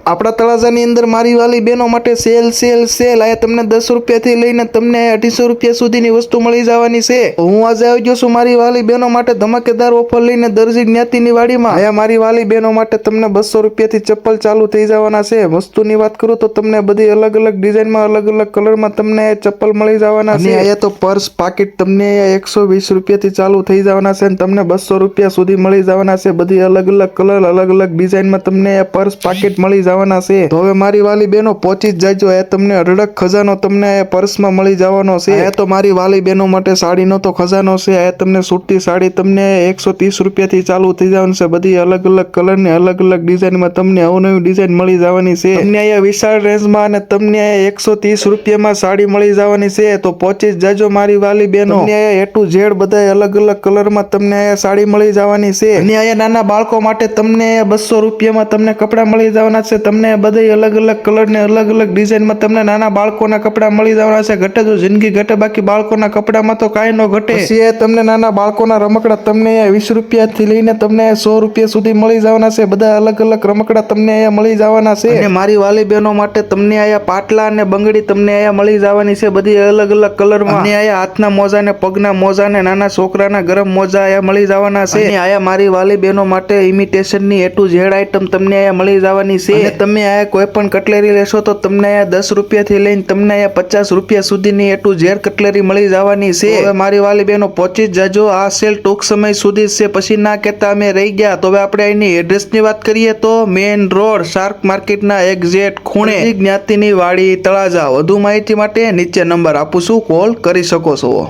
આપણા તળાજાની અંદર મારી વાલી બહેનો માટે સેલ આ તમને 10 રૂપિયાથી લઈને તમને 250 રૂપિયા સુધીની વસ્તુ મળી જવાની છે। હું આજે આવી ગયો છું મારી વાલી બહેનો માટે ધમાકેદાર ઓફર લઈને દરજી જ્ઞાતિની વાડીમાં। અહીંયા મારી વાલી બહેનો માટે તમને 200 રૂપિયાથી ચપ્પલ ચાલુ થઈ જવાના છે। વસ્તુની વાત કરું તો તમને બધી અલગ અલગ ડિઝાઇનમાં અલગ અલગ કલરમાં તમને ચપ્પલ મળી જવાના છે। અહીંયા તો પર્સ પાકીટ તમને 120 રૂપિયાથી ચાલુ થઈ જવાના છે અને તમને 200 રૂપિયા સુધી મળી જવાના છે। બધી અલગ અલગ કલર અલગ અલગ ડિઝાઇનમાં તમને પર્સ પાકીટ મળી જવાના છે। તો હવે મારી વાલી બહેનો પહોંચી જ જાજો। એ તમને અઢળક ખજાનો તમને પર્સમાં મળી જવાનો છે। એ તો મારી વાલી બહેનો માટે સાડીનો તો ખજાનો છે। એ તમને સૂટતી સાડી તમને 130 રૂપિયાથી ચાલુ થઈ જવાની છે। બધી અલગ અલગ કલરની અલગ અલગ ડિઝાઇનમાં તમને અવનવી ડિઝાઇન મળી જવાની છે। તમને અહીંયા વિશાળ રેન્જમાં અને તમને 130 રૂપિયામાં સાડી મળી જવાની છે। તો પહોંચી જ જાજો મારી વાલી બહેનો। તમને અહીંયા A to Z બધા અલગ અલગ કલરમાં તમને સાડી મળી જવાની છે। અને અહીંયા નાના બાળકો માટે તમને 200 રૂપિયામાં તમને કપડાં મળી જવાના છે। તમને બધી અલગ અલગ કલર ને અલગ અલગ ડિઝાઇનમાં તમને નાના બાળકોના કપડાં મળી જવાના છે। ઘટે તો જિંદગી ઘટે, બાકી બાળકોના કપડામાં તો કાંઈ ન ઘટે। પછી તમને નાના બાળકોના રમકડા તમને 20 રૂપિયાથી લઈને તમને 100 રૂપિયા સુધી મળી જવાના છે। બધા અલગ અલગ રમકડા તમને અહીંયા મળી જવાના છે। અને મારી વાલી બહેનો માટે તમને અહીંયા પાટલા અને બંગડી તમને અહીંયા મળી જવાની છે, બધી અલગ અલગ કલરમાં। અને અહીંયા હાથના મોજા ને પગના મોજા ને નાના છોકરાના ગરમ મોજા અહીંયા મળી જવાના છે। અને અહીંયા મારી વાલી બહેનો માટે ઇમિટેશનની A to Z આઈટમ તમને અહીંયા મળી જવાની છે। અને તમે અહીંયા કોઈ પણ કટલેરી લેશો તો તમને અહીંયા 10 રૂપિયાથી લઈને તમને અહીંયા 50 રૂપિયા સુધીની A to Z કટલેરી મળી જવાની છે। હવે મારી વાલી બહેનો પહોંચી જ જાજો। આ સેલ ટૂંક સમય સુધી છે, પછી ના કહેતા અમે રહી ગયા। તો હવે આપણે અહીંની એડ્રેસની વાત કરીએ તો મેઇન રોડ શાર્ક માર્કેટના એક્ઝેક્ટ ખૂણે જ્ઞાતિની વાડી તળાજા। વધુ માહિતી માટે નીચે નંબર આપું છું, કોલ કરી શકો છો।